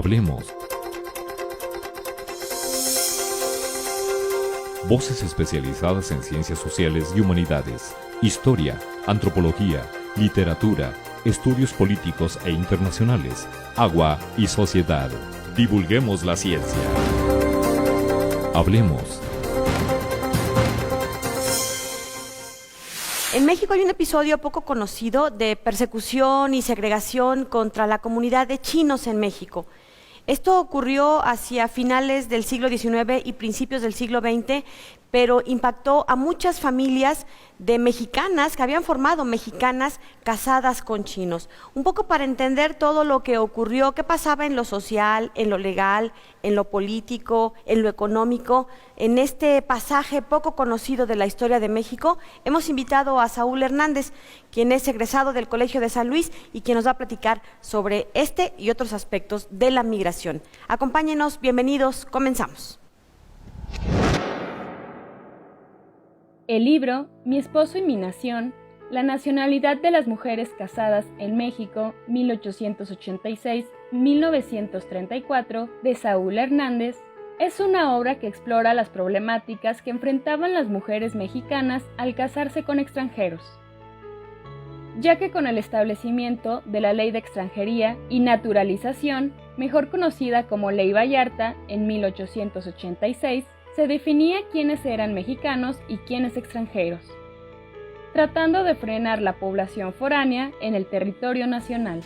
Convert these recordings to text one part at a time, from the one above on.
Hablemos. Voces especializadas en ciencias sociales y humanidades, historia, antropología, literatura, estudios políticos e internacionales, agua y sociedad. Divulguemos la ciencia. Hablemos. En México hay un episodio poco conocido de persecución y segregación contra la comunidad de chinos en México. Esto ocurrió hacia finales del siglo XIX y principios del siglo XX, pero impactó a muchas familias de mexicanas que habían formado mexicanas casadas con chinos. Un poco para entender todo lo que ocurrió, qué pasaba en lo social, en lo legal, en lo político, en lo económico. En este pasaje poco conocido de la historia de México, hemos invitado a Saúl Hernández, quien es egresado del Colegio de San Luis y quien nos va a platicar sobre este y otros aspectos de la migración. Acompáñenos, bienvenidos, comenzamos. El libro Mi esposo y mi nación, la nacionalidad de las mujeres casadas en México, 1886-1934, de Saúl Hernández, es una obra que explora las problemáticas que enfrentaban las mujeres mexicanas al casarse con extranjeros, ya que con el establecimiento de la Ley de Extranjería y Naturalización, mejor conocida como Ley Vallarta, en 1886, se definía quiénes eran mexicanos y quiénes extranjeros, tratando de frenar la población foránea en el territorio nacional.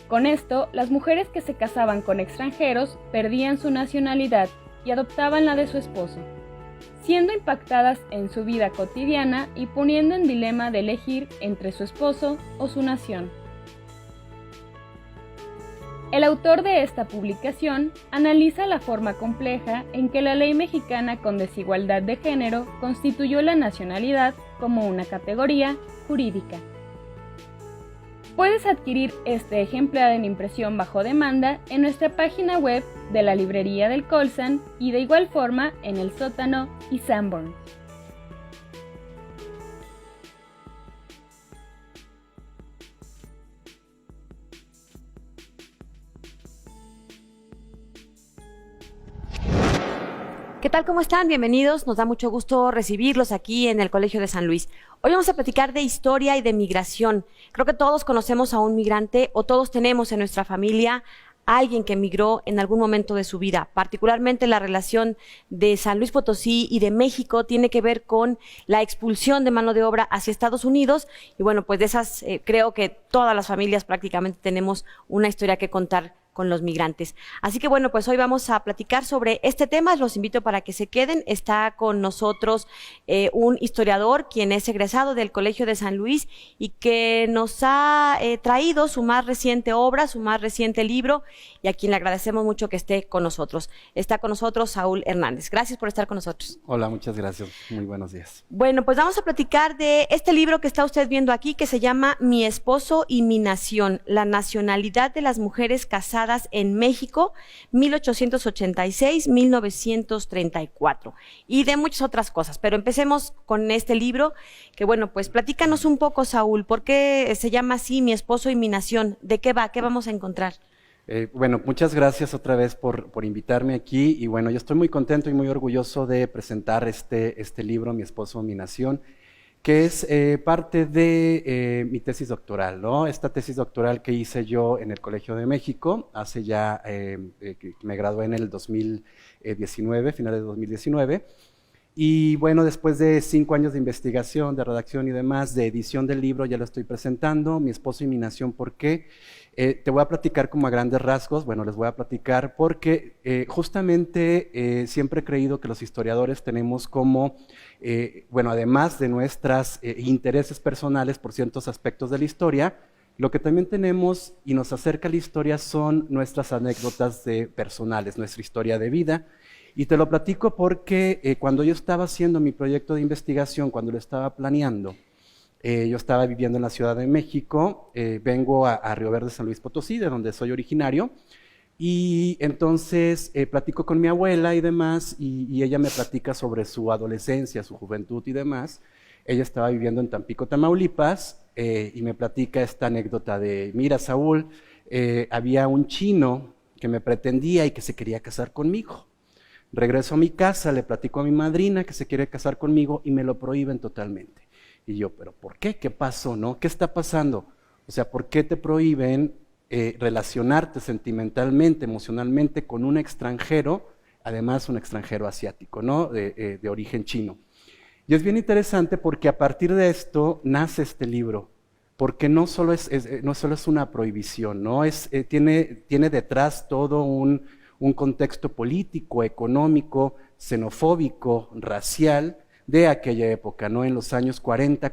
Con esto, las mujeres que se casaban con extranjeros perdían su nacionalidad y adoptaban la de su esposo, siendo impactadas en su vida cotidiana y poniendo en dilema de elegir entre su esposo o su nación. El autor de esta publicación analiza la forma compleja en que la ley mexicana con desigualdad de género constituyó la nacionalidad como una categoría jurídica. Puedes adquirir este ejemplar en impresión bajo demanda en nuestra página web de la librería del Colsan y de igual forma en el Sótano y Sanborns. ¿Qué tal? ¿Cómo están? Bienvenidos. Nos da mucho gusto recibirlos aquí en el Colegio de San Luis. Hoy vamos a platicar de historia y de migración. Creo que todos conocemos a un migrante o todos tenemos en nuestra familia a alguien que migró en algún momento de su vida. Particularmente la relación de San Luis Potosí y de México tiene que ver con la expulsión de mano de obra hacia Estados Unidos. Y bueno, pues de esas creo que todas las familias prácticamente tenemos una historia que contar con los migrantes. Así que bueno, pues hoy vamos a platicar sobre este tema. Los invito para que se queden. Está con nosotros un historiador quien es egresado del Colegio de San Luis y que nos ha traído su más reciente obra, su más reciente libro, y a quien le agradecemos mucho que esté con nosotros. Está con nosotros Saúl Hernández. Gracias por estar con nosotros. Hola, muchas gracias. Muy buenos días. Bueno, pues vamos a platicar de este libro que está usted viendo aquí, que se llama Mi esposo y mi nación, la nacionalidad de las mujeres casadas en México, 1886-1934, y de muchas otras cosas. Pero empecemos con este libro, que bueno, pues platícanos un poco, Saúl, ¿por qué se llama así, Mi esposo y mi nación? ¿De qué va? ¿Qué vamos a encontrar? Bueno, muchas gracias otra vez por invitarme aquí, y bueno, yo estoy muy contento y muy orgulloso de presentar este libro, Mi esposo, mi nación, que es parte de mi tesis doctoral, ¿no? Esta tesis doctoral que hice yo en el Colegio de México, hace ya, me gradué en el 2019, finales de 2019, y bueno, después de 5 años de investigación, de redacción y demás, de edición del libro, ya lo estoy presentando, Mi esposo y mi nación. ¿Por qué? Te voy a platicar como a grandes rasgos. Bueno, les voy a platicar porque justamente siempre he creído que los historiadores tenemos como, bueno, además de nuestros intereses personales por ciertos aspectos de la historia, lo que también tenemos y nos acerca a la historia son nuestras anécdotas personales, nuestra historia de vida. Y te lo platico porque cuando yo estaba haciendo mi proyecto de investigación, cuando lo estaba planeando, yo estaba viviendo en la Ciudad de México, vengo a Río Verde, San Luis Potosí, de donde soy originario, y entonces platico con mi abuela y demás, y ella me platica sobre su adolescencia, su juventud y demás. Ella estaba viviendo en Tampico, Tamaulipas, y me platica esta anécdota de, mira, Saúl, había un chino que me pretendía y que se quería casar conmigo. Regreso a mi casa, le platico a mi madrina que se quiere casar conmigo y me lo prohíben totalmente. Y yo, ¿pero por qué? ¿Qué pasó? ¿No? ¿Qué está pasando? O sea, ¿por qué te prohíben relacionarte sentimentalmente, emocionalmente con un extranjero, además un extranjero asiático, ¿no? De origen chino? Y es bien interesante porque a partir de esto nace este libro, porque no solo es una prohibición, ¿no? Tiene detrás todo un contexto político, económico, xenofóbico, racial de aquella época, ¿no? En los años 40,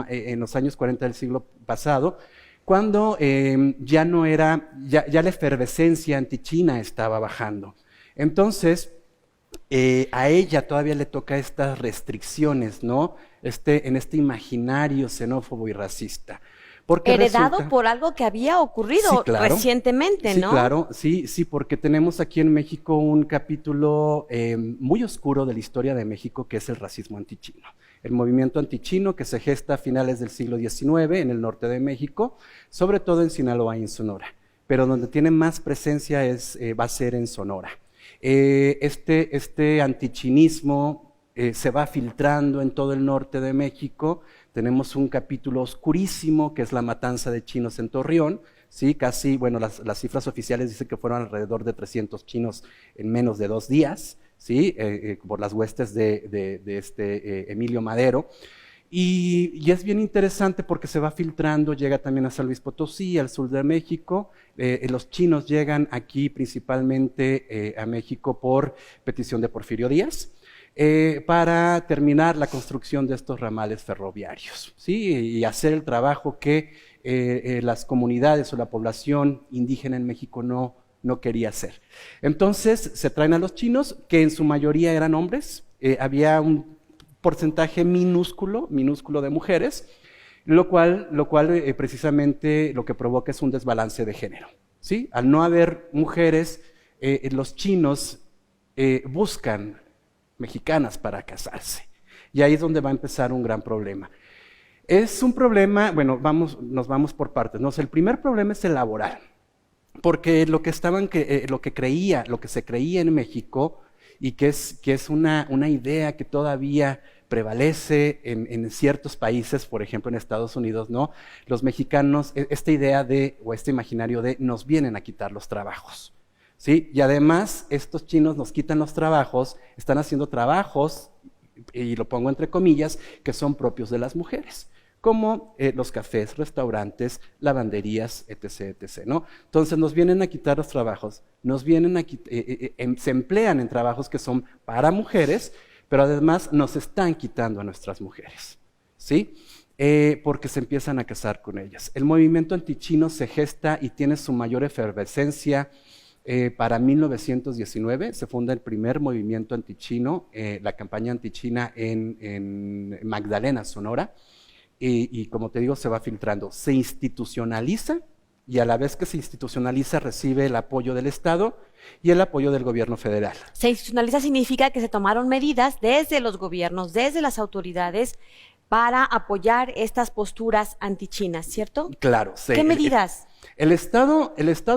en los años 40 del siglo pasado, cuando ya la efervescencia antichina estaba bajando. Entonces, a ella todavía le toca estas restricciones, ¿no? En este imaginario xenófobo y racista. Porque heredado por algo que había ocurrido recientemente, ¿no? Sí, claro, sí, porque tenemos aquí en México un capítulo muy oscuro de la historia de México, que es el racismo antichino. El movimiento antichino que se gesta a finales del siglo XIX en el norte de México, sobre todo en Sinaloa y en Sonora, pero donde tiene más presencia va a ser en Sonora. Este antichinismo se va filtrando en todo el norte de México. Tenemos un capítulo oscurísimo que es la matanza de chinos en Torreón, ¿sí? Casi, bueno, las cifras oficiales dicen que fueron alrededor de 300 chinos en menos de 2 días, ¿sí? Por las huestes de Emilio Madero. Y es bien interesante porque se va filtrando, llega también a San Luis Potosí, al sur de México. Los chinos llegan aquí principalmente a México por petición de Porfirio Díaz, para terminar la construcción de estos ramales ferroviarios, ¿sí? Y hacer el trabajo que las comunidades o la población indígena en México no quería hacer. Entonces se traen a los chinos, que en su mayoría eran hombres, había un porcentaje minúsculo de mujeres, lo cual precisamente lo que provoca es un desbalance de género, ¿sí? Al no haber mujeres, los chinos buscan mexicanas para casarse, y ahí es donde va a empezar un gran problema. Es un problema, bueno, nos vamos por partes, ¿no? O sea, el primer problema es el laboral, porque lo que se creía en México, y que es una idea que todavía prevalece en ciertos países, por ejemplo en Estados Unidos, ¿no? Los mexicanos, esta idea o este imaginario de nos vienen a quitar los trabajos, ¿sí? Y además estos chinos nos quitan los trabajos, están haciendo trabajos, y lo pongo entre comillas, que son propios de las mujeres, como los cafés, restaurantes, lavanderías, etc., etc., ¿no? Entonces nos vienen a quitar los trabajos, se emplean en trabajos que son para mujeres, pero además nos están quitando a nuestras mujeres, ¿sí? Porque se empiezan a casar con ellas. El movimiento antichino se gesta y tiene su mayor efervescencia para 1919, se funda el primer movimiento antichino, la campaña antichina en Magdalena, Sonora, y como te digo, se va filtrando, se institucionaliza, y a la vez que se institucionaliza recibe el apoyo del Estado y el apoyo del gobierno federal. Se institucionaliza significa que se tomaron medidas desde los gobiernos, desde las autoridades, para apoyar estas posturas antichinas, ¿cierto? Claro. ¿Qué medidas? El Estado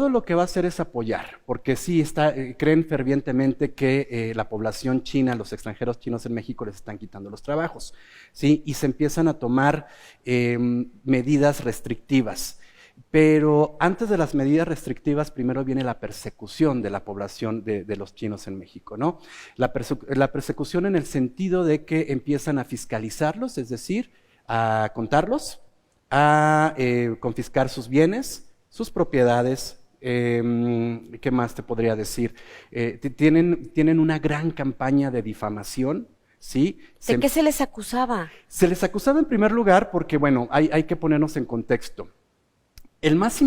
lo que va a hacer es apoyar, porque sí creen fervientemente que la población china, los extranjeros chinos en México les están quitando los trabajos, ¿sí? Y se empiezan a tomar medidas restrictivas. Pero antes de las medidas restrictivas, primero viene la persecución de la población de los chinos en México, ¿no? La persecución en el sentido de que empiezan a fiscalizarlos, es decir, a contarlos, a confiscar sus bienes, sus propiedades. ¿Qué más te podría decir? Tienen una gran campaña de difamación, ¿sí? ¿De qué se les acusaba? Se les acusaba en primer lugar porque, bueno, hay que ponernos en contexto. La más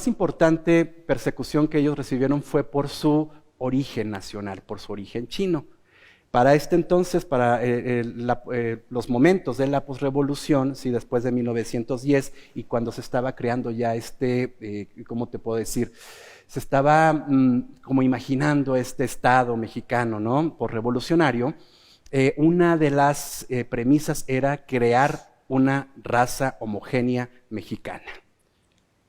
importante persecución que ellos recibieron fue por su origen nacional, por su origen chino. Para este entonces, para los momentos de la posrevolución, ¿sí? Después de 1910, y cuando se estaba creando ya ¿cómo te puedo decir? Se estaba como imaginando este Estado mexicano, ¿no? Posrevolucionario, una de las premisas era crear una raza homogénea mexicana.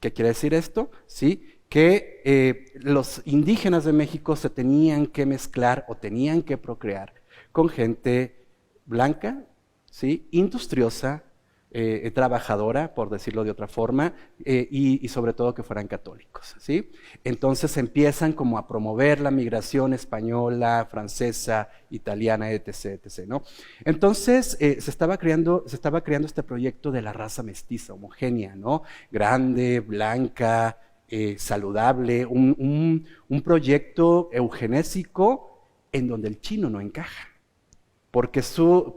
¿Qué quiere decir esto? ¿Sí? Que los indígenas de México se tenían que mezclar o tenían que procrear con gente blanca, ¿sí? Industriosa, trabajadora, por decirlo de otra forma, y sobre todo que fueran católicos, ¿sí? Entonces empiezan como a promover la migración española, francesa, italiana, etc., etc., ¿no? Entonces se estaba creando este proyecto de la raza mestiza, homogénea, ¿no? Grande, blanca, saludable, un proyecto eugenésico en donde el chino no encaja. Porque sus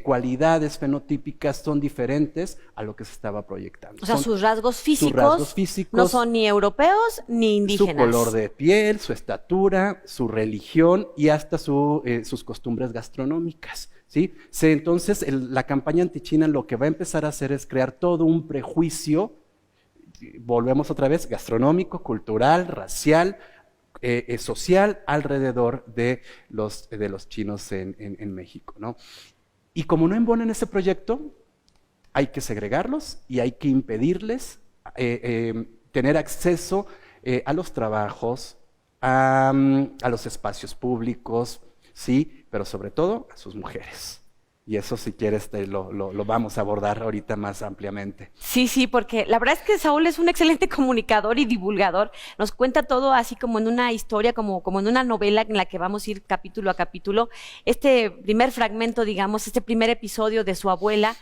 cualidades fenotípicas son diferentes a lo que se estaba proyectando. O sea, sus rasgos físicos no son ni europeos ni indígenas. Su color de piel, su estatura, su religión y hasta sus costumbres gastronómicas, ¿sí? Entonces, la campaña antichina lo que va a empezar a hacer es crear todo un prejuicio, volvemos otra vez, gastronómico, cultural, racial, social alrededor de los chinos en México, ¿no? Y como no embonan ese proyecto, hay que segregarlos y hay que impedirles tener acceso a los trabajos, a los espacios públicos, sí, pero sobre todo a sus mujeres. Y eso, si quieres, lo vamos a abordar ahorita más ampliamente. Sí, sí, porque la verdad es que Saúl es un excelente comunicador y divulgador. Nos cuenta todo así como en una historia, como en una novela en la que vamos a ir capítulo a capítulo. Este primer fragmento, digamos, este primer episodio de su abuela,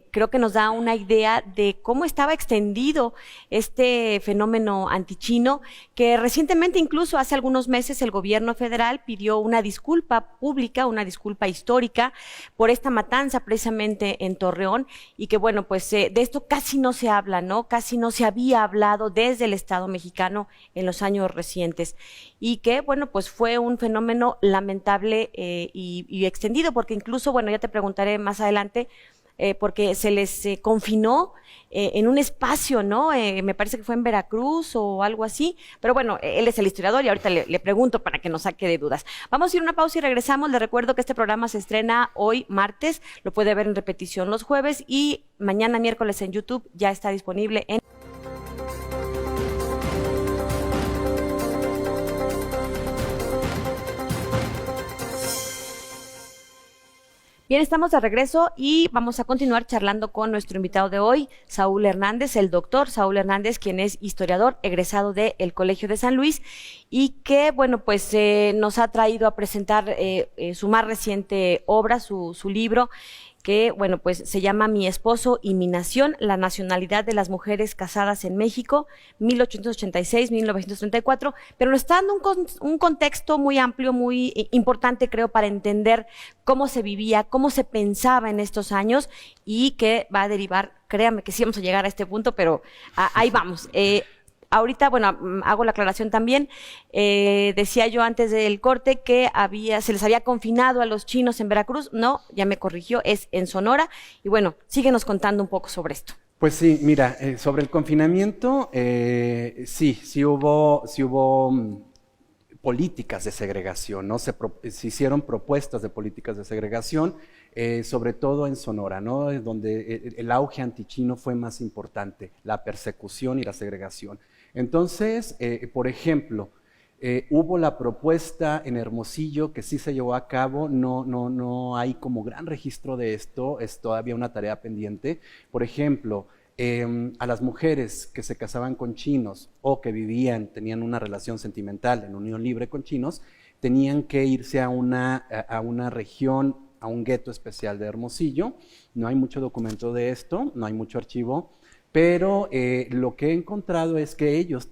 creo que nos da una idea de cómo estaba extendido este fenómeno antichino, que recientemente, incluso hace algunos meses, el gobierno federal pidió una disculpa pública, una disculpa histórica por esta matanza precisamente en Torreón, y que bueno, pues de esto casi no se habla, ¿no? Casi no se había hablado desde el Estado mexicano en los años recientes, y que bueno, pues fue un fenómeno lamentable y extendido, porque incluso, bueno, ya te preguntaré más adelante, porque se les confinó en un espacio, ¿no? Me parece que fue en Veracruz o algo así, pero bueno, él es el historiador y ahorita le pregunto para que nos saque de dudas. Vamos a ir a una pausa y regresamos. Les recuerdo que este programa se estrena hoy martes, lo puede ver en repetición los jueves y mañana miércoles en YouTube ya está disponible en... Bien, estamos de regreso y vamos a continuar charlando con nuestro invitado de hoy, Saúl Hernández, el doctor Saúl Hernández, quien es historiador egresado del Colegio de San Luis y que, bueno, pues nos ha traído a presentar su más reciente obra, su libro, que, bueno, pues se llama Mi esposo y mi nación, la nacionalidad de las mujeres casadas en México, 1886-1934, pero nos está dando un contexto muy amplio, muy importante, creo, para entender cómo se vivía, cómo se pensaba en estos años y que va a derivar, créanme que sí vamos a llegar a este punto, pero ahí vamos. Ahorita, bueno, hago la aclaración también, decía yo antes del corte que se les había confinado a los chinos en Veracruz, no, ya me corrigió, es en Sonora, y bueno, síguenos contando un poco sobre esto. Pues sí, mira, sobre el confinamiento, sí hubo políticas de segregación, ¿no? Se hicieron propuestas de políticas de segregación, sobre todo en Sonora, ¿no? Donde el auge antichino fue más importante, la persecución y la segregación. Entonces, por ejemplo, hubo la propuesta en Hermosillo que sí se llevó a cabo, no hay como gran registro de esto, es todavía una tarea pendiente. Por ejemplo, a las mujeres que se casaban con chinos o que tenían una relación sentimental en unión libre con chinos, tenían que irse a una región, a un gueto especial de Hermosillo. No hay mucho documento de esto, no hay mucho archivo, pero lo que he encontrado es que ellos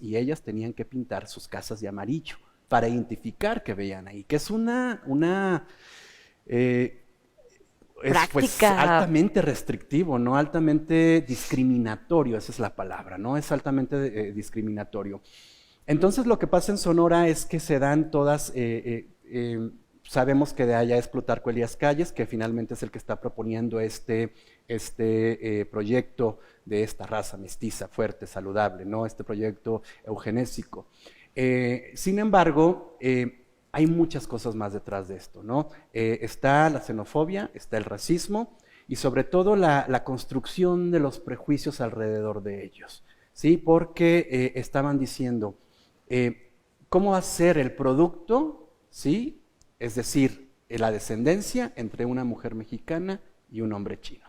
y ellas tenían que pintar sus casas de amarillo para identificar que veían ahí, que es una práctica. Pues altamente restrictivo, ¿no? Altamente discriminatorio, esa es la palabra, ¿no? Es altamente discriminatorio. Entonces lo que pasa en Sonora es que se dan todas, sabemos que de allá es Plutarco Elías Calles, que finalmente es el que está proponiendo este proyecto de esta raza mestiza, fuerte, saludable, ¿no? Este proyecto eugenésico. Sin embargo, hay muchas cosas más detrás de esto, ¿no? Está la xenofobia, está el racismo y sobre todo la construcción de los prejuicios alrededor de ellos, ¿sí? Porque estaban diciendo, ¿cómo va a ser el producto? ¿Sí? Es decir, la descendencia entre una mujer mexicana y un hombre chino,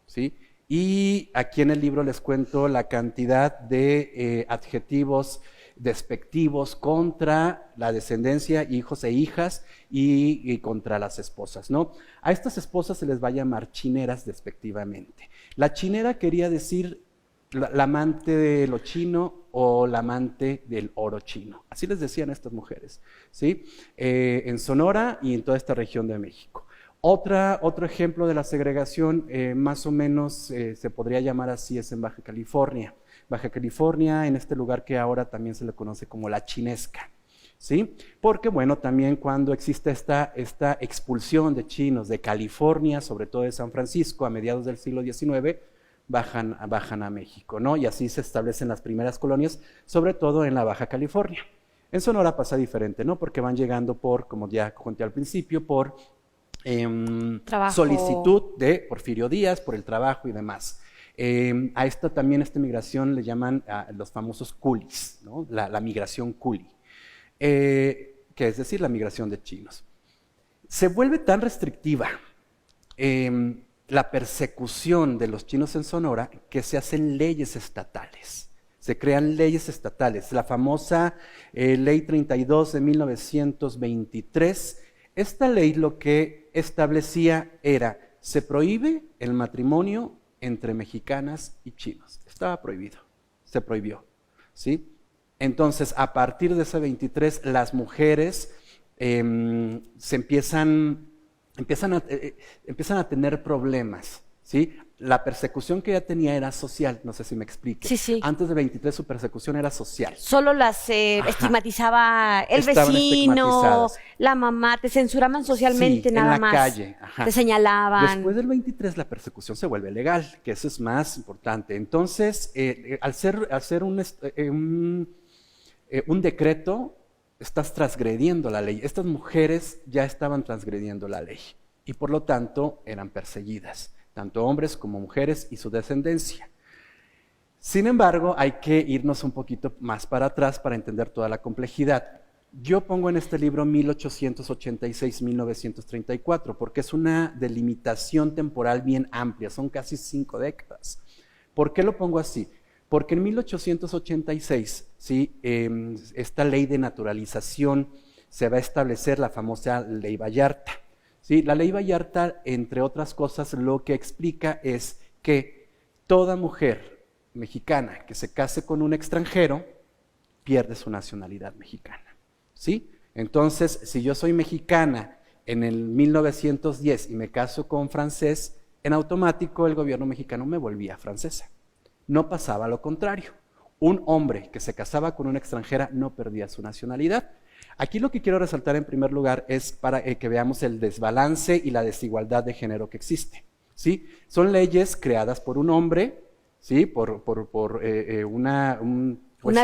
¿sí? Y aquí en el libro les cuento la cantidad de adjetivos despectivos contra la descendencia, hijos e hijas, y contra las esposas, ¿no? A estas esposas se les va a llamar chineras despectivamente. La chinera quería decir la amante de lo chino o la amante del oro chino. Así les decían a estas mujeres, ¿sí? En Sonora y en toda esta región de México. Otro ejemplo de la segregación, más o menos se podría llamar así, es en Baja California. Baja California, en este lugar que ahora también se le conoce como la Chinesca, ¿sí? Porque, bueno, también cuando existe esta expulsión de chinos de California, sobre todo de San Francisco, a mediados del siglo XIX, bajan a México, ¿no? Y así se establecen las primeras colonias, sobre todo en la Baja California. En Sonora pasa diferente, ¿no? Porque van llegando por, como ya conté al principio, por solicitud de Porfirio Díaz, por el trabajo y demás. A esta migración le llaman los famosos coolies, ¿no? La migración coolie, que es decir, la migración de chinos. Se vuelve tan restrictiva la persecución de los chinos en Sonora que se hacen leyes estatales. Se crean leyes estatales. La famosa Ley 32 de 1923. Esta ley lo que establecía era, se prohíbe el matrimonio entre mexicanas y chinos. Estaba prohibido, se prohibió, ¿sí? Entonces, a partir de ese 23, las mujeres se empiezan a tener problemas, ¿sí? La persecución que ella tenía era social, no sé si me explique. Sí, sí. Antes de 23 su persecución era social. Solo las estigmatizaba el Estaban vecino, estigmatizadas. la mamá, te censuraban socialmente, Sí, nada en la más. calle. Ajá. Te señalaban. Después del 23 la persecución se vuelve legal, que eso es más importante. Entonces, al ser un decreto, estás transgrediendo la ley. Estas mujeres ya estaban transgrediendo la ley y por lo tanto eran perseguidas, tanto hombres como mujeres y su descendencia. Sin embargo, hay que irnos un poquito más para atrás para entender toda la complejidad. Yo pongo en este libro 1886-1934 porque es una delimitación temporal bien amplia, son casi 5 décadas. ¿Por qué lo pongo así? Porque en 1886, ¿sí? Esta ley de naturalización se va a establecer, la famosa Ley Vallarta. ¿Sí? La Ley Vallarta, entre otras cosas, lo que explica es que toda mujer mexicana que se case con un extranjero pierde su nacionalidad mexicana, ¿sí? Entonces, si yo soy mexicana en el 1910 y me caso con francés, en automático el gobierno mexicano me volvía francesa. No pasaba lo contrario. Un hombre que se casaba con una extranjera no perdía su nacionalidad. Aquí lo que quiero resaltar en primer lugar es para que veamos el desbalance y la desigualdad de género que existe, ¿sí? Son leyes creadas por un hombre, ¿sí? Por una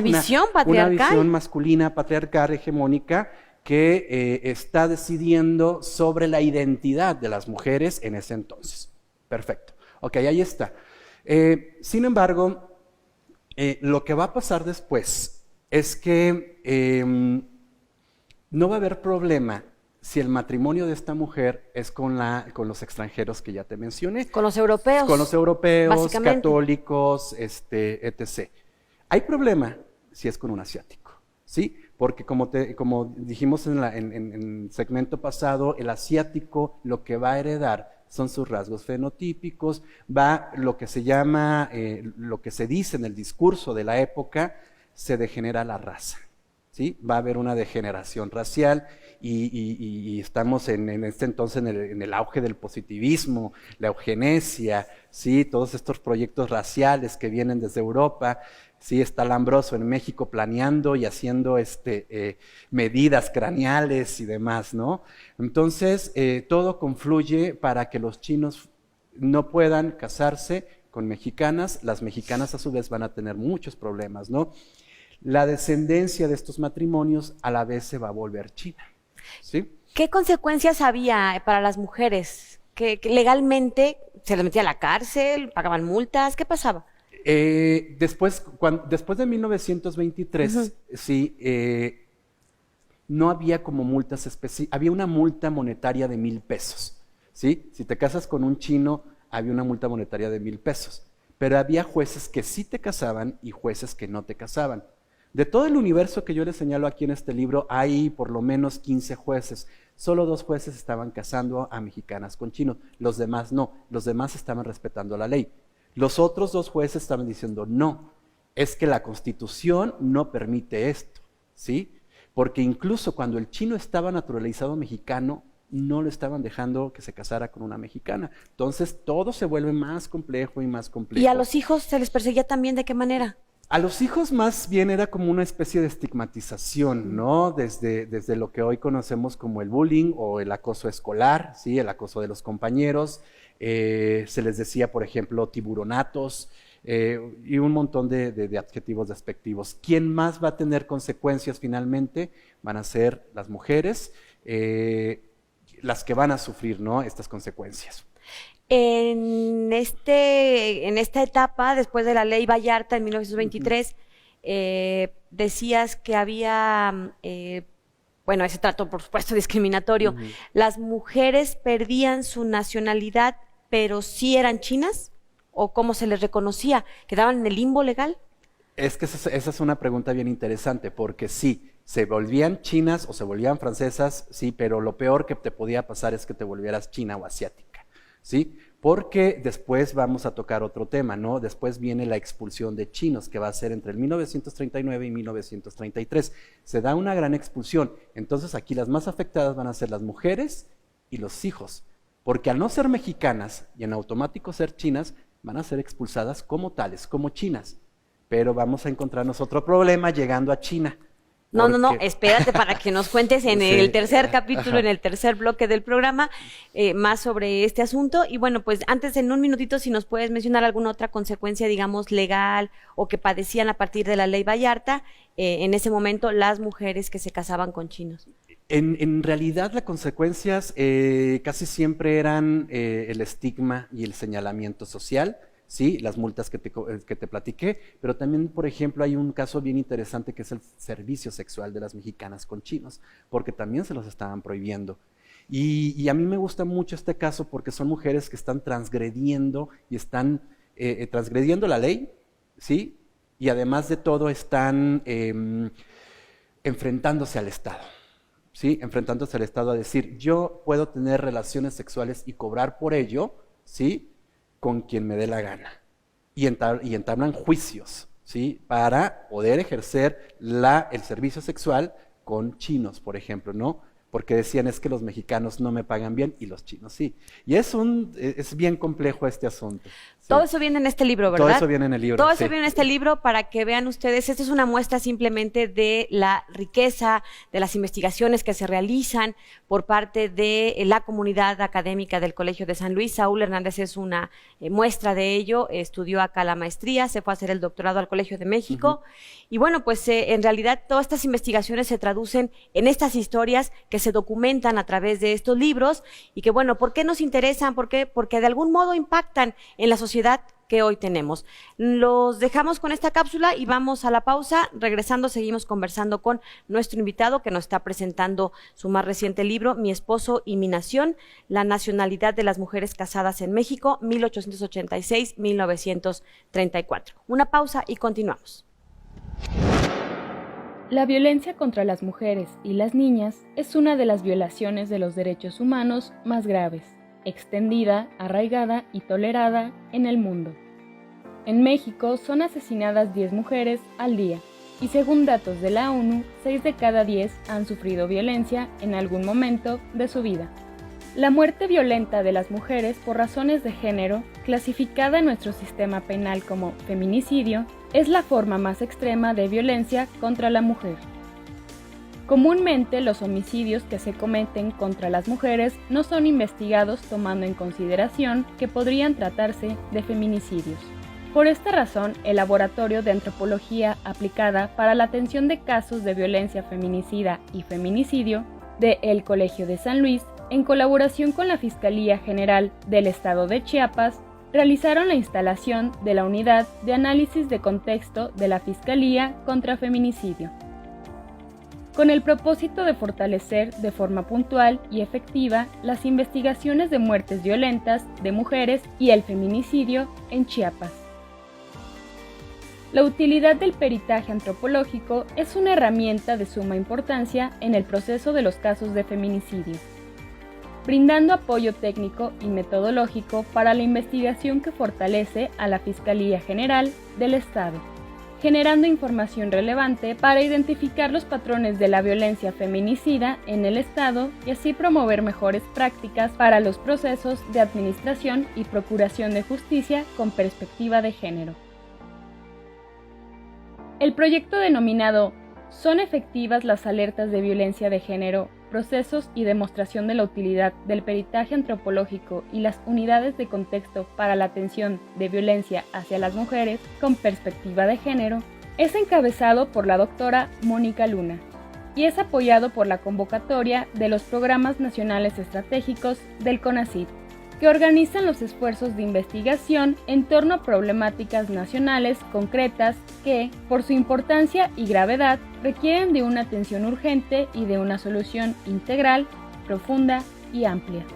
visión patriarcal. Una visión masculina, patriarcal, hegemónica, que está decidiendo sobre la identidad de las mujeres en ese entonces. Perfecto. Ok, ahí está. Sin embargo, lo que va a pasar después es que no va a haber problema si el matrimonio de esta mujer es con los extranjeros que ya te mencioné. Con los europeos. Con los europeos, católicos, etc. Hay problema si es con un asiático, ¿sí? Porque como dijimos en el segmento pasado, el asiático lo que va a heredar son sus rasgos fenotípicos, va lo que se llama, lo que se dice en el discurso de la época, se degenera la raza, ¿sí? Va a haber una degeneración racial y estamos en este entonces en el auge del positivismo, la eugenesia, ¿sí? Todos estos proyectos raciales que vienen desde Europa. Sí, está Lambroso en México planeando y haciendo medidas craneales y demás, ¿no? Entonces, todo confluye para que los chinos no puedan casarse con mexicanas. Las mexicanas, a su vez, van a tener muchos problemas, ¿no? La descendencia de estos matrimonios a la vez se va a volver china, ¿sí? ¿Qué consecuencias había para las mujeres? Que legalmente ¿Se les metía a la cárcel? ¿Pagaban multas? ¿Qué pasaba? Después de 1923, sí, no había como multas específicas, había una multa monetaria de 1,000 pesos, ¿sí? Si te casas con un chino, había una multa monetaria de 1,000 pesos, pero había jueces que sí te casaban y jueces que no te casaban. De todo el universo que yo les señalo aquí en este libro, hay por lo menos 15 jueces. Solo 2 jueces estaban casando a mexicanas con chinos, los demás no, los demás estaban respetando la ley. Los otros 2 jueces estaban diciendo, no, es que la Constitución no permite esto, ¿sí? Porque incluso cuando el chino estaba naturalizado mexicano, no lo estaban dejando que se casara con una mexicana. Entonces todo se vuelve más complejo y más complejo. ¿Y a los hijos se les perseguía también de qué manera? A los hijos más bien era como una especie de estigmatización, ¿no? Desde lo que hoy conocemos como el bullying o el acoso escolar, ¿sí? El acoso de los compañeros. Se les decía, por ejemplo, tiburonatos y un montón de adjetivos despectivos. ¿Quién más va a tener consecuencias finalmente? Van a ser las mujeres, las que van a sufrir, ¿no? Estas consecuencias. En esta etapa, después de la ley Vallarta en 1923, decías que había, ese trato, por supuesto, discriminatorio. ¿Las mujeres perdían su nacionalidad, pero sí eran chinas? ¿O cómo se les reconocía? ¿Quedaban en el limbo legal? Es que esa es una pregunta bien interesante, porque sí, se volvían chinas o se volvían francesas, sí, pero lo peor que te podía pasar es que te volvieras china o asiática, ¿sí? Porque después vamos a tocar otro tema, ¿no? Después viene la expulsión de chinos, que va a ser entre el 1939 y 1933. Se da una gran expulsión. Entonces aquí las más afectadas van a ser las mujeres y los hijos, porque al no ser mexicanas y en automático ser chinas, van a ser expulsadas como tales, como chinas. Pero vamos a encontrarnos otro problema llegando a China. No, espérate para que nos cuentes en el tercer capítulo, en el tercer bloque del programa, más sobre este asunto. Y bueno, pues antes, en un minutito, si nos puedes mencionar alguna otra consecuencia, digamos, legal o que padecían a partir de la ley Vallarta, en ese momento, las mujeres que se casaban con chinos. En realidad, las consecuencias casi siempre eran el estigma y el señalamiento social. Sí, las multas que te platiqué, pero también, por ejemplo, hay un caso bien interesante que es el servicio sexual de las mexicanas con chinos, porque también se los estaban prohibiendo. Y a mí me gusta mucho este caso porque son mujeres que están transgrediendo y están transgrediendo la ley, ¿sí? Y además de todo están enfrentándose al Estado, ¿sí? Enfrentándose al Estado a decir, yo puedo tener relaciones sexuales y cobrar por ello, ¿sí? Con quien me dé la gana. Y entablan juicios, ¿sí? Para poder ejercer el servicio sexual con chinos, por ejemplo, ¿no? Porque decían, es que los mexicanos no me pagan bien y los chinos sí. Y es bien complejo este asunto. Sí. Todo eso viene en este libro, ¿verdad? Todo eso viene en el libro. Todo eso viene en este libro para que vean ustedes. Esta es una muestra simplemente de la riqueza, de las investigaciones que se realizan por parte de la comunidad académica del Colegio de San Luis. Saúl Hernández es una muestra de ello. Estudió acá la maestría, se fue a hacer el doctorado al Colegio de México. Y bueno, pues en realidad todas estas investigaciones se traducen en estas historias que se documentan a través de estos libros y que, bueno, ¿por qué nos interesan? ¿Por qué? Porque de algún modo impactan en la sociedad que hoy tenemos. Los dejamos con esta cápsula y vamos a la pausa. Regresando, seguimos conversando con nuestro invitado que nos está presentando su más reciente libro, Mi esposo y mi nación, la nacionalidad de las mujeres casadas en México, 1886-1934. Una pausa y continuamos. La violencia contra las mujeres y las niñas es una de las violaciones de los derechos humanos más graves, extendida, arraigada y tolerada en el mundo. En México son asesinadas 10 mujeres al día y según datos de la ONU, 6 de cada 10 han sufrido violencia en algún momento de su vida. La muerte violenta de las mujeres por razones de género, clasificada en nuestro sistema penal como feminicidio, es la forma más extrema de violencia contra la mujer. Comúnmente los homicidios que se cometen contra las mujeres no son investigados tomando en consideración que podrían tratarse de feminicidios. Por esta razón, el Laboratorio de Antropología Aplicada para la Atención de Casos de Violencia Feminicida y Feminicidio de El Colegio de San Luis en colaboración con la Fiscalía General del Estado de Chiapas, realizaron la instalación de la Unidad de Análisis de Contexto de la Fiscalía contra Feminicidio, con el propósito de fortalecer de forma puntual y efectiva las investigaciones de muertes violentas de mujeres y el feminicidio en Chiapas. La utilidad del peritaje antropológico es una herramienta de suma importancia en el proceso de los casos de feminicidio, brindando apoyo técnico y metodológico para la investigación que fortalece a la Fiscalía General del Estado, generando información relevante para identificar los patrones de la violencia feminicida en el Estado y así promover mejores prácticas para los procesos de administración y procuración de justicia con perspectiva de género. El proyecto denominado ¿Son efectivas las alertas de violencia de género? Procesos y demostración de la utilidad del peritaje antropológico y las unidades de contexto para la atención de violencia hacia las mujeres con perspectiva de género, es encabezado por la doctora Mónica Luna y es apoyado por la convocatoria de los Programas Nacionales Estratégicos del CONACYT, que organizan los esfuerzos de investigación en torno a problemáticas nacionales concretas que, por su importancia y gravedad, requieren de una atención urgente y de una solución integral, profunda y amplia.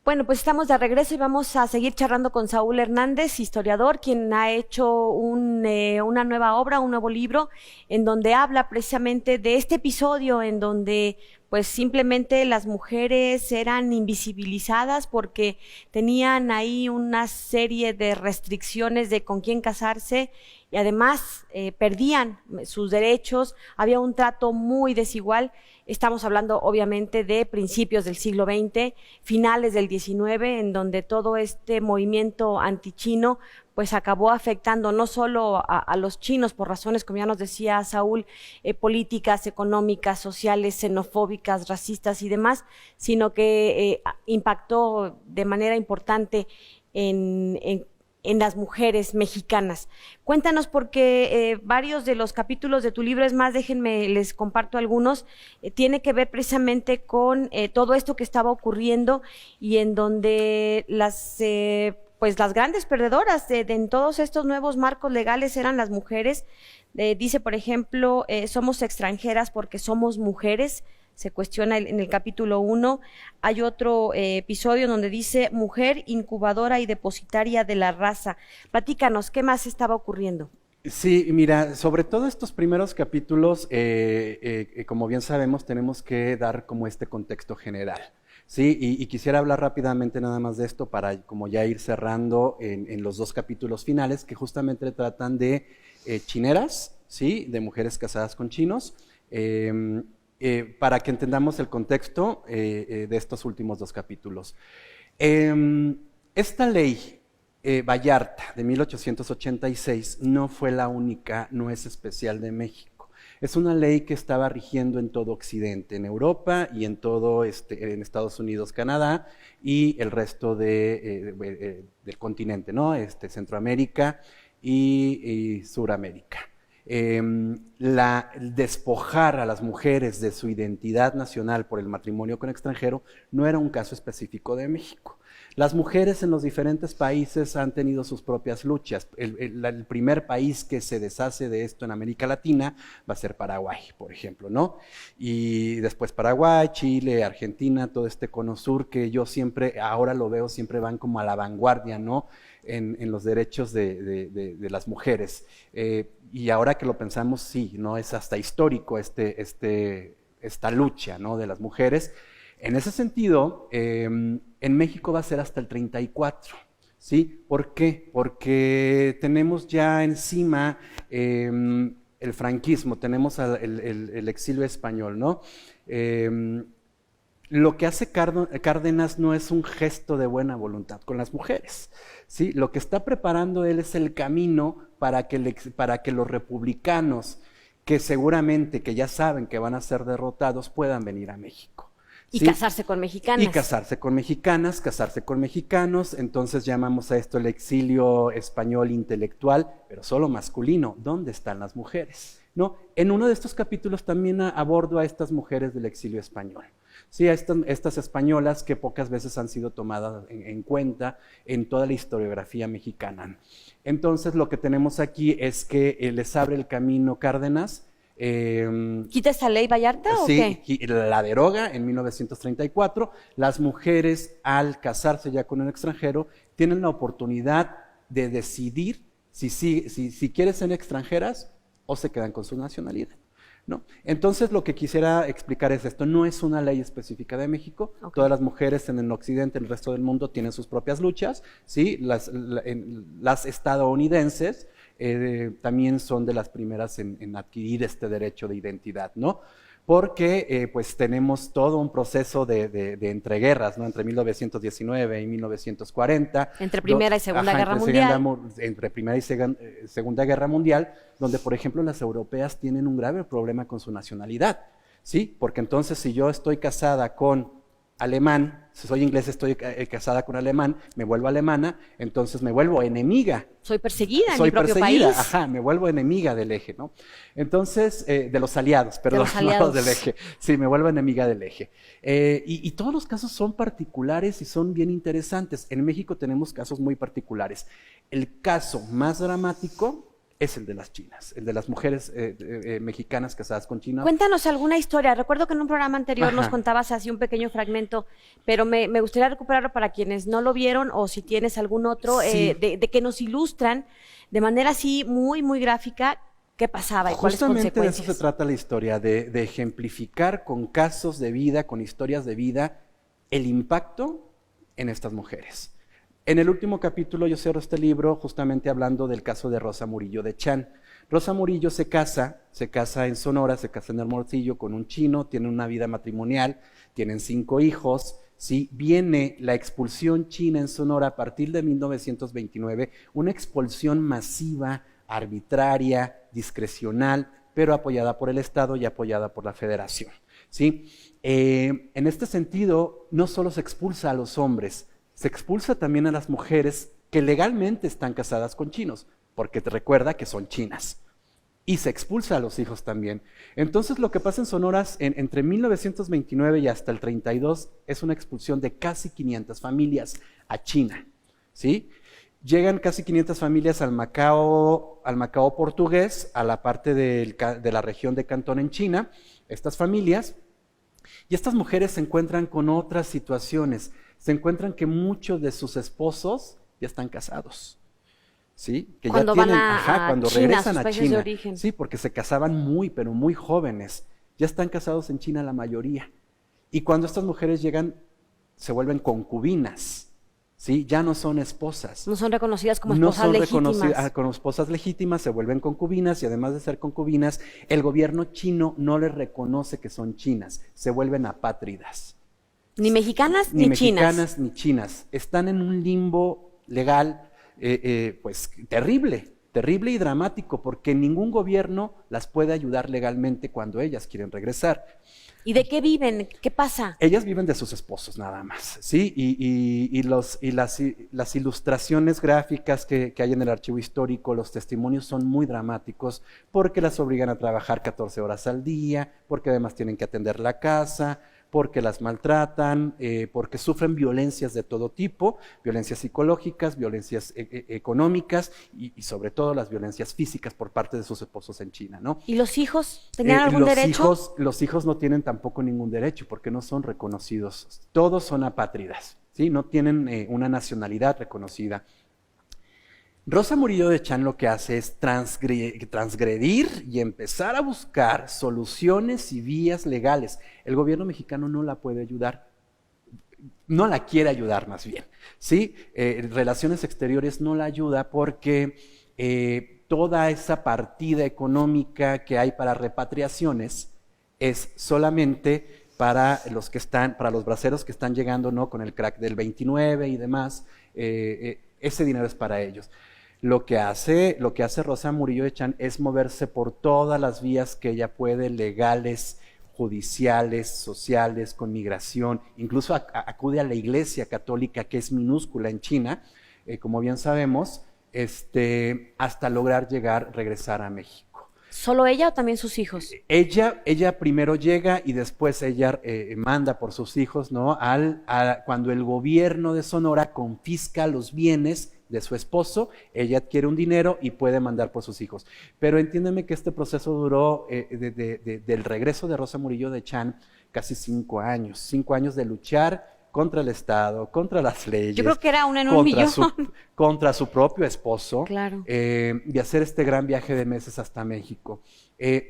Bueno, pues estamos de regreso y vamos a seguir charlando con Saúl Hernández, historiador, quien ha hecho una nueva obra, un nuevo libro, en donde habla precisamente de este episodio en donde pues simplemente las mujeres eran invisibilizadas porque tenían ahí una serie de restricciones de con quién casarse y además perdían sus derechos, había un trato muy desigual. Estamos hablando obviamente de principios del siglo XX, finales del XIX, en donde todo este movimiento antichino pues acabó afectando no solo a los chinos por razones, como ya nos decía Saúl, políticas, económicas, sociales, xenofóbicas, racistas y demás, sino que impactó de manera importante en las mujeres mexicanas. Cuéntanos, porque varios de los capítulos de tu libro, es más, déjenme, les comparto algunos, tiene que ver precisamente con todo esto que estaba ocurriendo y en donde las grandes perdedoras en todos estos nuevos marcos legales eran las mujeres. Dice, por ejemplo, somos extranjeras porque somos mujeres. Se cuestiona en el capítulo 1. Hay otro episodio donde dice mujer incubadora y depositaria de la raza. Platícanos, ¿qué más estaba ocurriendo? Sí, mira, sobre todo estos primeros capítulos, como bien sabemos, tenemos que dar como este contexto general. Sí, y quisiera hablar rápidamente nada más de esto para como ya ir cerrando en los dos capítulos finales que justamente tratan de chineras, ¿sí? De mujeres casadas con chinos. Para que entendamos el contexto de estos últimos dos capítulos. Esta ley Vallarta de 1886 no fue la única, no es especial de México. Es una ley que estaba rigiendo en todo Occidente, en Europa y en todo en Estados Unidos, Canadá y el resto del continente, ¿no? Centroamérica y Suramérica. Despojar a las mujeres de su identidad nacional por el matrimonio con extranjero no era un caso específico de México. Las mujeres en los diferentes países han tenido sus propias luchas. El primer país que se deshace de esto en América Latina va a ser Paraguay, por ejemplo, ¿no? Y después Paraguay, Chile, Argentina, todo este cono sur que yo siempre, ahora lo veo, siempre van como a la vanguardia, ¿no? En los derechos de las mujeres. Y ahora que lo pensamos, sí, ¿no? Es hasta histórico esta lucha, ¿no? De las mujeres. En ese sentido, en México va a ser hasta el 34, ¿sí? ¿Por qué? Porque tenemos ya encima el franquismo, tenemos el exilio español, ¿no? Lo que hace Cárdenas no es un gesto de buena voluntad con las mujeres, ¿sí? Lo que está preparando él es el camino para que los republicanos que seguramente que ya saben que van a ser derrotados puedan venir a México. Y ¿sí? casarse con mexicanas. Y casarse con mexicanas, casarse con mexicanos, entonces llamamos a esto el exilio español intelectual, pero solo masculino. ¿Dónde están las mujeres? ¿No? En uno de estos capítulos también abordo a estas mujeres del exilio español. Sí, a estas españolas que pocas veces han sido tomadas en cuenta en toda la historiografía mexicana. Entonces lo que tenemos aquí es que les abre el camino Cárdenas. ¿Quita esta ley Vallarta o sí, qué? la deroga en 1934. Las mujeres, al casarse ya con un extranjero, tienen la oportunidad de decidir si quieren ser extranjeras o se quedan con su nacionalidad, ¿no? Entonces lo que quisiera explicar es esto: no es una ley específica de México. Okay. Todas las mujeres en el occidente, en el resto del mundo, tienen sus propias luchas, ¿sí? Las estadounidenses también son de las primeras en adquirir este derecho de identidad, ¿no? Porque pues tenemos todo un proceso de entreguerras, ¿no? Entre 1919 y 1940. Entre Primera y Segunda Guerra Mundial. Entre Primera y Segunda Guerra Mundial, donde, por ejemplo, las europeas tienen un grave problema con su nacionalidad, ¿sí? Porque entonces, si yo estoy casada con alemán, si soy inglés, estoy casada con alemán, me vuelvo alemana, entonces me vuelvo enemiga. Soy perseguida en mi propio país. Ajá, me vuelvo enemiga del eje, ¿no? Entonces, de los aliados, perdón, no del eje. Sí, me vuelvo enemiga del eje. Y todos los casos son particulares y son bien interesantes. En México tenemos casos muy particulares. El caso más dramático es el de las chinas, el de las mujeres mexicanas casadas con chinos. Cuéntanos alguna historia. Recuerdo que en un programa anterior nos contabas así un pequeño fragmento, pero me gustaría recuperarlo para quienes no lo vieron, o si tienes algún otro, sí. de que nos ilustran de manera así muy, muy gráfica qué pasaba y cuáles consecuencias. Justamente de eso se trata la historia, de ejemplificar con casos de vida, con historias de vida, el impacto en estas mujeres. En el último capítulo yo cierro este libro justamente hablando del caso de Rosa Murillo de Chan. Rosa Murillo se casa en Sonora, se casa en Hermosillo con un chino, tienen una vida matrimonial, tienen 5 hijos, ¿sí? Viene la expulsión china en Sonora a partir de 1929, una expulsión masiva, arbitraria, discrecional, pero apoyada por el Estado y apoyada por la Federación, ¿sí? En este sentido, no solo se expulsa a los hombres, se expulsa también a las mujeres que legalmente están casadas con chinos, porque te recuerda que son chinas. Y se expulsa a los hijos también. Entonces lo que pasa en Sonora entre 1929 y hasta el 32 es una expulsión de casi 500 familias a China, ¿sí? Llegan casi 500 familias al Macao portugués, a la parte de la región de Cantón en China, estas familias, y estas mujeres se encuentran con otras situaciones. Se encuentran que muchos de sus esposos ya están casados, ¿sí? Que cuando ya tienen, cuando China, regresan a China, de origen. Sí, porque se casaban pero muy jóvenes. Ya están casados en China la mayoría. Y cuando estas mujeres llegan, se vuelven concubinas, ¿sí? Ya no son esposas. No son reconocidas como esposas legítimas. Como esposas legítimas, se vuelven concubinas, y además de ser concubinas, el gobierno chino no les reconoce que son chinas, se vuelven apátridas. Ni mexicanas ni chinas. Ni mexicanas ni chinas. Están en un limbo legal pues terrible y dramático, porque ningún gobierno las puede ayudar legalmente cuando ellas quieren regresar. ¿Y de qué viven? ¿Qué pasa? Ellas viven de sus esposos nada más, ¿sí? Y las ilustraciones gráficas que hay en el archivo histórico, los testimonios son muy dramáticos, porque las obligan a trabajar 14 horas al día, porque además tienen que atender la casa, porque las maltratan, porque sufren violencias de todo tipo, violencias psicológicas, violencias económicas y sobre todo las violencias físicas por parte de sus esposos en China, ¿no? ¿Y los hijos tenían algún derecho? Los hijos no tienen tampoco ningún derecho porque no son reconocidos. Todos son apátridas, ¿sí? No tienen una nacionalidad reconocida. Rosa Murillo de Chan lo que hace es transgredir y empezar a buscar soluciones y vías legales. El gobierno mexicano no la puede ayudar, no la quiere ayudar más bien, ¿sí? Relaciones Exteriores no la ayuda porque toda esa partida económica que hay para repatriaciones es solamente para los braceros que están llegando, ¿no? Con el crack del 29 y demás, ese dinero es para ellos. Lo que hace Rosa Murillo de Chan es moverse por todas las vías que ella puede, legales, judiciales, sociales, con migración, incluso acude a la Iglesia Católica, que es minúscula en China, como bien sabemos, hasta lograr regresar a México. ¿Solo ella o también sus hijos? Ella primero llega y después ella manda por sus hijos, ¿no? Cuando el gobierno de Sonora confisca los bienes de su esposo, ella adquiere un dinero y puede mandar por sus hijos. Pero entiéndeme que este proceso duró del regreso de Rosa Murillo de Chan casi 5 años, 5 años de luchar contra el Estado, contra las leyes. Yo creo que era una en un millón. Contra su propio esposo, claro. Y hacer este gran viaje de meses hasta México.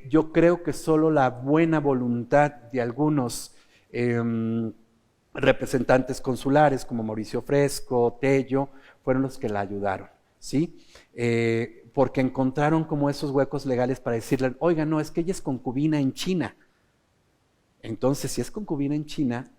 Yo creo que solo la buena voluntad de algunos representantes consulares como Mauricio Fresco, Tello, fueron los que la ayudaron, ¿sí? Porque encontraron como esos huecos legales para decirle, oiga, no, es que ella es concubina en China. Entonces, si es concubina en China,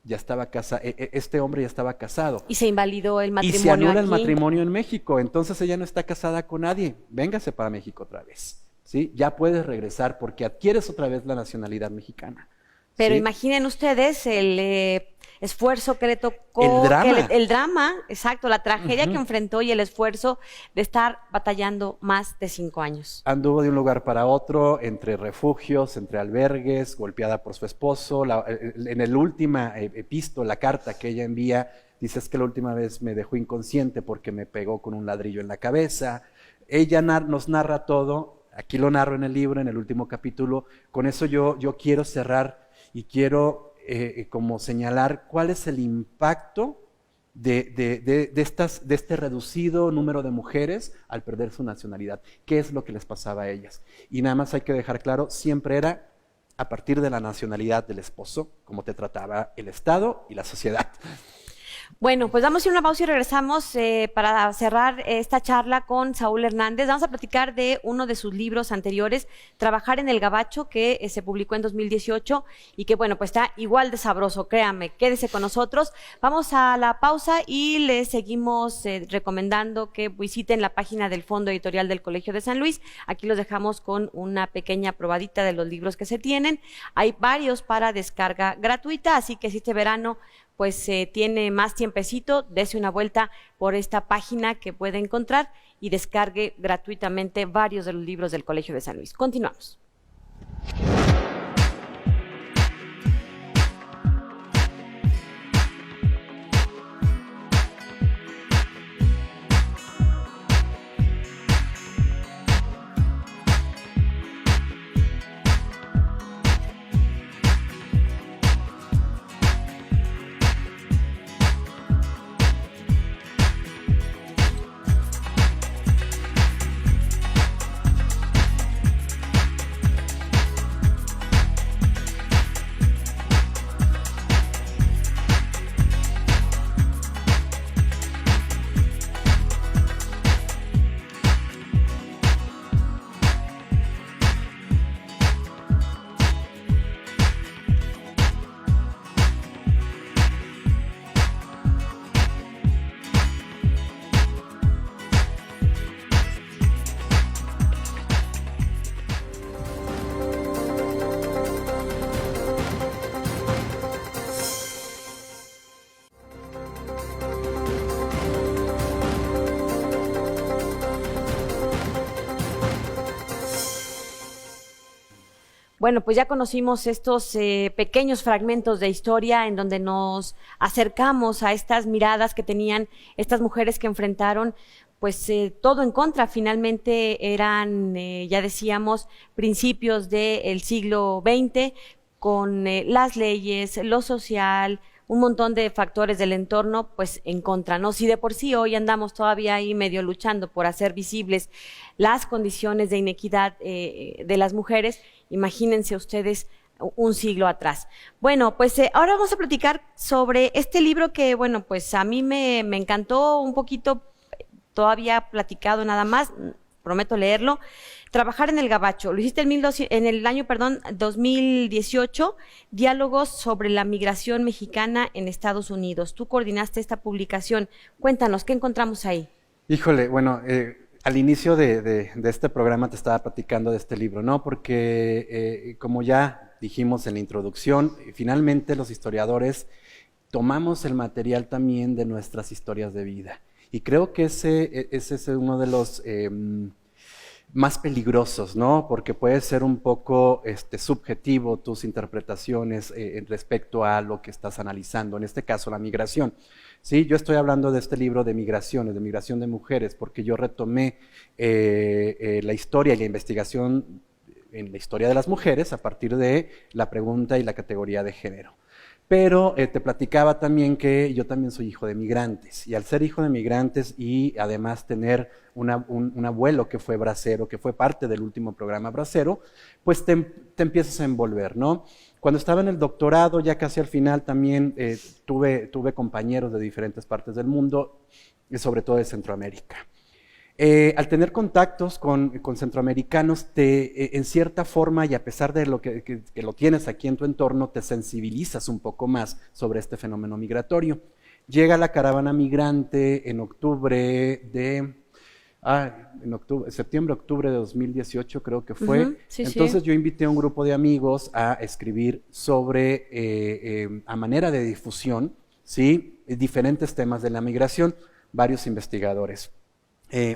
ya estaba casada, este hombre ya estaba casado. Y se invalidó el matrimonio. Y se anula el aquí. matrimonio en México, entonces ella no está casada con nadie. Véngase para México otra vez, ¿sí? Ya puedes regresar porque adquieres otra vez la nacionalidad mexicana. Pero ¿sí? imaginen ustedes el esfuerzo que le tocó, el drama, exacto, la tragedia que enfrentó y el esfuerzo de estar batallando más de 5 años. Anduvo de un lugar para otro, entre refugios, entre albergues, golpeada por su esposo. En el última epístola, la carta que ella envía, dice es que la última vez me dejó inconsciente porque me pegó con un ladrillo en la cabeza. Ella nos narra todo, aquí lo narro en el libro, en el último capítulo. Con eso yo quiero cerrar y quiero como señalar cuál es el impacto de este reducido número de mujeres al perder su nacionalidad. ¿Qué es lo que les pasaba a ellas? Y nada más hay que dejar claro, siempre era a partir de la nacionalidad del esposo, como te trataba el Estado y la sociedad. Bueno, pues vamos a ir a una pausa y regresamos para cerrar esta charla con Saúl Hernández. Vamos a platicar de uno de sus libros anteriores, Trabajar en el Gabacho, que se publicó en 2018 y que, bueno, pues está igual de sabroso, créanme, quédese con nosotros. Vamos a la pausa y les seguimos recomendando que visiten la página del Fondo Editorial del Colegio de San Luis. Aquí los dejamos con una pequeña probadita de los libros que se tienen. Hay varios para descarga gratuita, así que si este verano pues tiene más tiempecito, dese una vuelta por esta página que puede encontrar y descargue gratuitamente varios de los libros del Colegio de San Luis. Continuamos. Bueno, pues ya conocimos estos pequeños fragmentos de historia en donde nos acercamos a estas miradas que tenían estas mujeres que enfrentaron pues todo en contra. Finalmente eran, ya decíamos, principios del siglo XX con las leyes, lo social, un montón de factores del entorno, pues en contra, ¿no? Si de por sí hoy andamos todavía ahí medio luchando por hacer visibles las condiciones de inequidad de las mujeres, imagínense ustedes un siglo atrás. Bueno, pues ahora vamos a platicar sobre este libro que, bueno, pues a mí me encantó un poquito, todavía platicado nada más, prometo leerlo. Trabajar en el Gabacho, lo hiciste en el año 2018, diálogos sobre la migración mexicana en Estados Unidos. Tú coordinaste esta publicación. Cuéntanos, ¿qué encontramos ahí? Híjole, bueno, al inicio de este programa te estaba platicando de este libro, ¿no? Porque como ya dijimos en la introducción, finalmente los historiadores tomamos el material también de nuestras historias de vida. Y creo que ese es uno de los más peligrosos, ¿no? Porque puede ser un poco subjetivo tus interpretaciones respecto a lo que estás analizando, en este caso la migración. Sí, yo estoy hablando de este libro de migraciones, de migración de mujeres, porque yo retomé la historia y la investigación en la historia de las mujeres a partir de la pregunta y la categoría de género. Pero te platicaba también que yo también soy hijo de migrantes, y al ser hijo de migrantes y además tener un abuelo que fue bracero, que fue parte del último programa bracero, pues te empiezas a envolver, ¿no? Cuando estaba en el doctorado, ya casi al final también tuve compañeros de diferentes partes del mundo, y sobre todo de Centroamérica. Al tener contactos con centroamericanos, en cierta forma, y a pesar de lo que lo tienes aquí en tu entorno, te sensibilizas un poco más sobre este fenómeno migratorio. Llega la caravana migrante en septiembre, octubre de 2018 creo que fue. Sí, Entonces sí. yo invité a un grupo de amigos a escribir sobre, a manera de difusión, ¿sí? Diferentes temas de la migración, varios investigadores.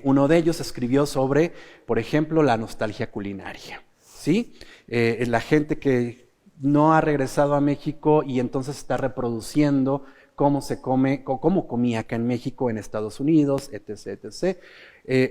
Uno de ellos escribió sobre, por ejemplo, la nostalgia culinaria, ¿sí? La gente que no ha regresado a México y entonces está reproduciendo cómo se come, cómo comía acá en México, en Estados Unidos, etc., etc.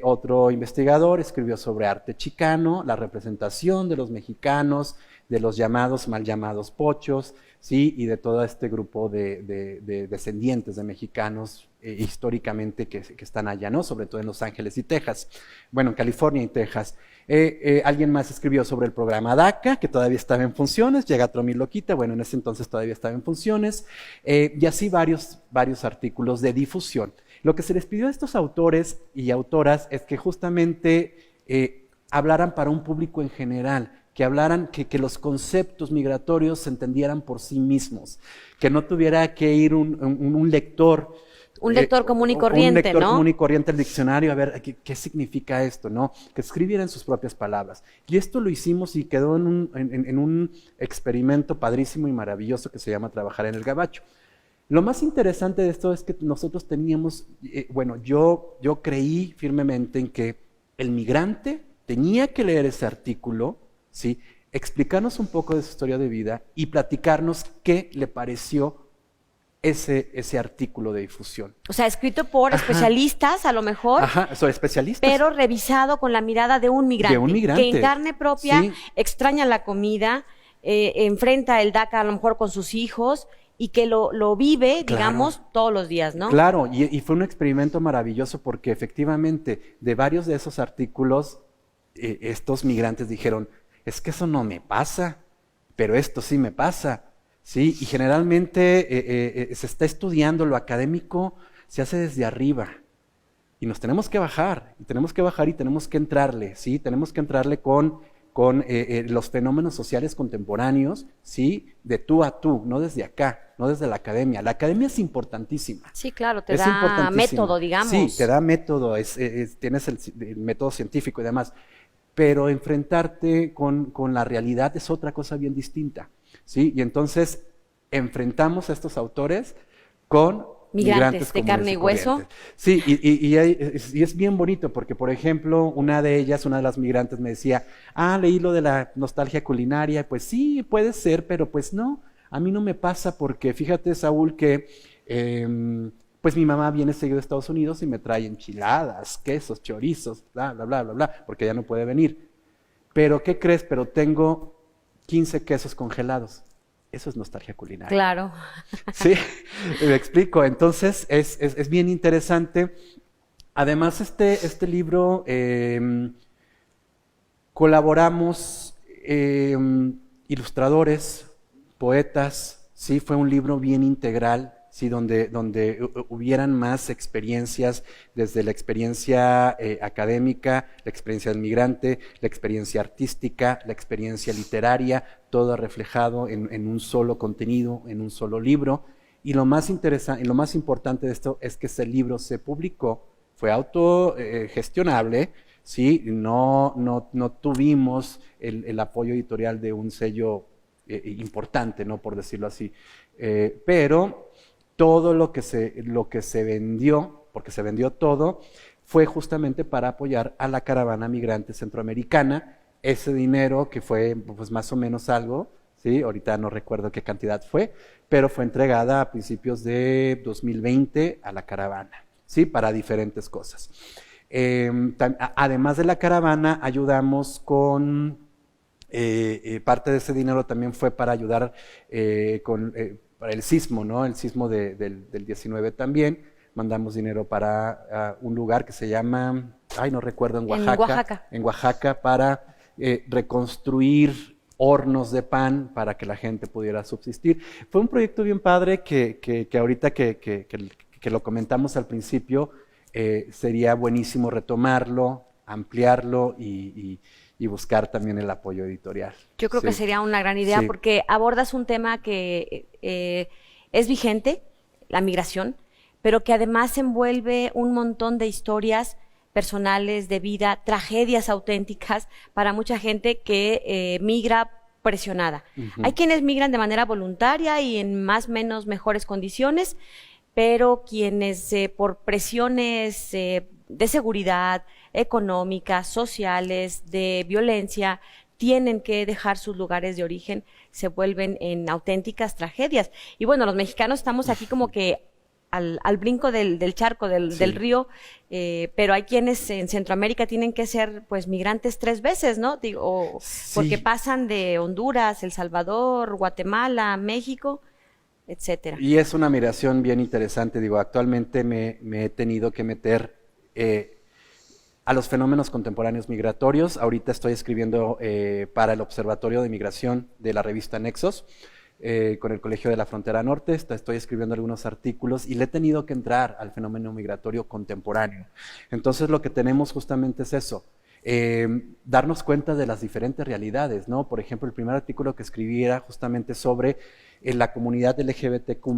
Otro investigador escribió sobre arte chicano, la representación de los mexicanos, de los llamados, mal llamados pochos, ¿sí? Y de todo este grupo de descendientes de mexicanos históricamente que están allá, ¿no? Sobre todo en Los Ángeles y Texas, bueno, en California y Texas. Alguien más escribió sobre el programa DACA, que todavía estaba en funciones, llega Tromi Loquita, bueno, en ese entonces todavía estaba en funciones, y así varios artículos de difusión. Lo que se les pidió a estos autores y autoras es que justamente hablaran para un público en general, que hablaran, que los conceptos migratorios se entendieran por sí mismos, que no tuviera que ir un lector. Un lector común y corriente, un lector ¿no? común y corriente al diccionario, a ver, ¿qué significa esto? ¿No? Que escribiera en sus propias palabras. Y esto lo hicimos y quedó en un experimento padrísimo y maravilloso que se llama Trabajar en el Gabacho. Lo más interesante de esto es que nosotros teníamos, bueno, yo creí firmemente en que el migrante tenía que leer ese artículo, ¿sí? Explicarnos un poco de su historia de vida y platicarnos qué le pareció ese artículo de difusión. O sea, escrito por especialistas, a lo mejor. Ajá, soy especialista. Pero revisado con la mirada de un migrante. De un migrante. Que en carne propia sí. extraña la comida, enfrenta el DACA a lo mejor con sus hijos y que lo vive, digamos, todos los días, ¿no? Claro, y fue un experimento maravilloso porque efectivamente de varios de esos artículos, estos migrantes dijeron, es que eso no me pasa, pero esto sí me pasa. Sí, y generalmente se está estudiando, lo académico se hace desde arriba y nos tenemos que bajar y tenemos que entrarle, ¿sí? Tenemos que entrarle con los fenómenos sociales contemporáneos, ¿sí? De tú a tú, no desde acá, no desde la academia. La academia es importantísima. Sí, claro, te da método, digamos. Sí, te da método, tienes el método científico y demás, pero enfrentarte con la realidad es otra cosa bien distinta. ¿Sí? Y entonces enfrentamos a estos autores con migrantes de carne y hueso. Sí, y es bien bonito porque, por ejemplo, una de las migrantes me decía, leí lo de la nostalgia culinaria, pues sí, puede ser, pero pues no, a mí no me pasa porque fíjate, Saúl, que pues mi mamá viene seguido de Estados Unidos y me trae enchiladas, quesos, chorizos, bla, bla, bla, bla, bla, porque ella no puede venir. Pero, ¿qué crees? Pero tengo 15 quesos congelados. Eso es nostalgia culinaria. Claro. Sí, me explico. Entonces, es bien interesante. Además, este libro, colaboramos ilustradores, poetas, sí, fue un libro bien integral, sí, donde hubieran más experiencias, desde la experiencia académica, la experiencia del migrante, la experiencia artística, la experiencia literaria, todo reflejado en un solo contenido, en un solo libro. Y lo más interesante, lo más importante de esto es que ese libro se publicó fue autogestionable, ¿sí? No tuvimos el apoyo editorial de un sello importante, ¿no? Por decirlo así. Pero todo lo que se vendió, porque se vendió todo, fue justamente para apoyar a la caravana migrante centroamericana. Ese dinero, que fue pues más o menos algo, ¿sí? Ahorita no recuerdo qué cantidad fue, pero fue entregada a principios de 2020 a la caravana, ¿sí? Para diferentes cosas. Además de la caravana, ayudamos con parte de ese dinero también fue para ayudar para el sismo, ¿no? El sismo del 19 también. Mandamos dinero para un lugar que se llama, no recuerdo, en Oaxaca, para reconstruir hornos de pan para que la gente pudiera subsistir. Fue un proyecto bien padre que ahorita que lo comentamos al principio, sería buenísimo retomarlo, ampliarlo y buscar también el apoyo editorial. Yo creo que sería una gran idea porque abordas un tema que es vigente, la migración, pero que además envuelve un montón de historias personales, de vida, tragedias auténticas para mucha gente que migra presionada. Hay quienes migran de manera voluntaria y en más o menos mejores condiciones, pero quienes por presiones de seguridad, económicas, sociales, de violencia, tienen que dejar sus lugares de origen, se vuelven en auténticas tragedias. Y bueno, los mexicanos estamos aquí como que al brinco del charco, del río, pero hay quienes en Centroamérica tienen que ser pues migrantes 3 veces, ¿no? Porque pasan de Honduras, El Salvador, Guatemala, México, etcétera. Y es una migración bien interesante, actualmente me he tenido que meter a los fenómenos contemporáneos migratorios. Ahorita estoy escribiendo para el Observatorio de Migración de la revista Nexos, con el Colegio de la Frontera Norte. Estoy escribiendo algunos artículos y le he tenido que entrar al fenómeno migratorio contemporáneo. Entonces lo que tenemos justamente es eso, darnos cuenta de las diferentes realidades, ¿no? Por ejemplo, el primer artículo que escribí era justamente sobre la comunidad LGBTQ+,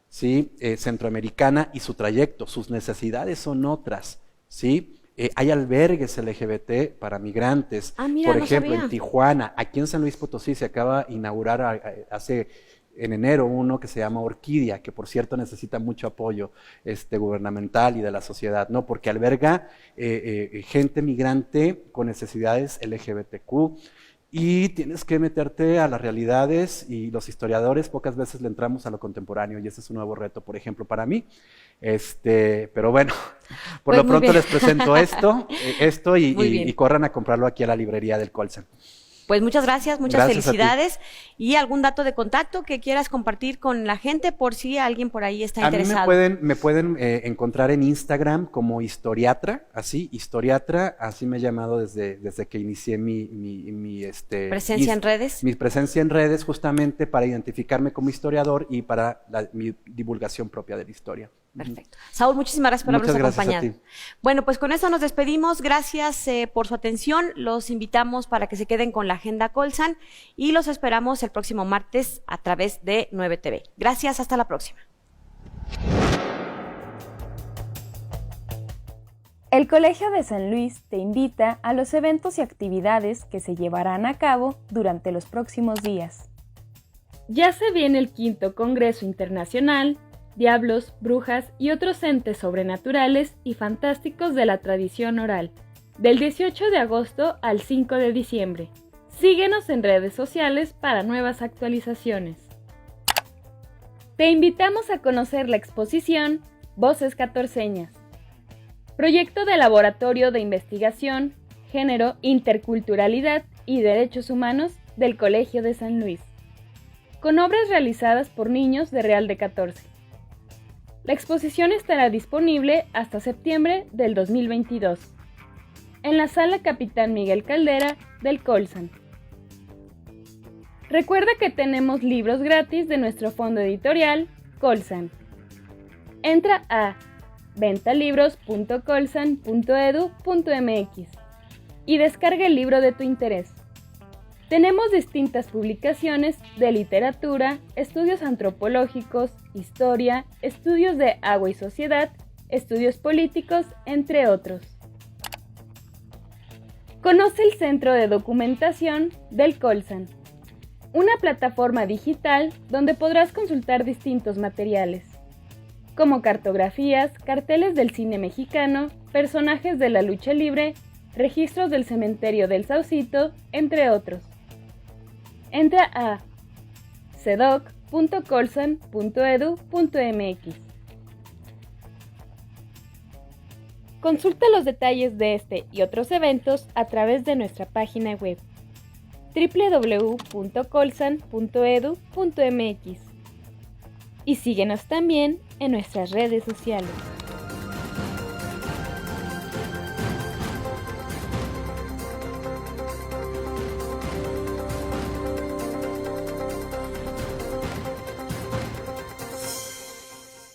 ¿sí? Centroamericana y su trayecto. Sus necesidades son otras, ¿sí? Hay albergues LGBT para migrantes, mira, por ejemplo, sabía. en Tijuana. Aquí en San Luis Potosí se acaba de inaugurar en enero uno que se llama Orquídea, que por cierto necesita mucho apoyo gubernamental y de la sociedad, ¿no? Porque alberga gente migrante con necesidades LGBTQ. Y tienes que meterte a las realidades, y los historiadores pocas veces le entramos a lo contemporáneo, y ese es un nuevo reto, por ejemplo, para mí. Pero bueno, por lo pronto les presento esto y corran a comprarlo aquí a la librería del Colsan. Pues muchas gracias, muchas felicidades. ¿Y algún dato de contacto que quieras compartir con la gente por si alguien por ahí está interesado? A mí me pueden encontrar en Instagram como Historiatra, así me he llamado desde que inicié mi presencia en redes. Mi presencia en redes, justamente para identificarme como historiador y para mi divulgación propia de la historia. Perfecto. Saúl, muchísimas gracias por habernos acompañado. A ti. Bueno, pues con eso nos despedimos. Gracias por su atención. Los invitamos para que se queden con la Agenda Colsan y los esperamos el próximo martes a través de 9TV. Gracias, hasta la próxima. El Colegio de San Luis te invita a los eventos y actividades que se llevarán a cabo durante los próximos días. Ya se viene el 5º Congreso Internacional Diablos, Brujas y otros entes sobrenaturales y fantásticos de la tradición oral, del 18 de agosto al 5 de diciembre. Síguenos en redes sociales para nuevas actualizaciones. Te invitamos a conocer la exposición Voces Catorceñas, proyecto de Laboratorio de Investigación, Género, Interculturalidad y Derechos Humanos del Colegio de San Luis, con obras realizadas por niños de Real de 14. La exposición estará disponible hasta septiembre del 2022, en la Sala Capitán Miguel Caldera del Colsan. Recuerda que tenemos libros gratis de nuestro fondo editorial, Colsan. Entra a ventalibros.colsan.edu.mx y descarga el libro de tu interés. Tenemos distintas publicaciones de literatura, estudios antropológicos, historia, estudios de agua y sociedad estudios políticos, entre otros. Conoce el Centro de Documentación del Colsan, una plataforma digital donde podrás consultar distintos materiales, como cartografías, carteles del cine mexicano, personajes de la lucha libre, registros del cementerio del Saucito, entre otros. Entra a cedoc.colsan.edu.mx. Consulta los detalles de este y otros eventos a través de nuestra página web www.colsan.edu.mx y síguenos también en nuestras redes sociales.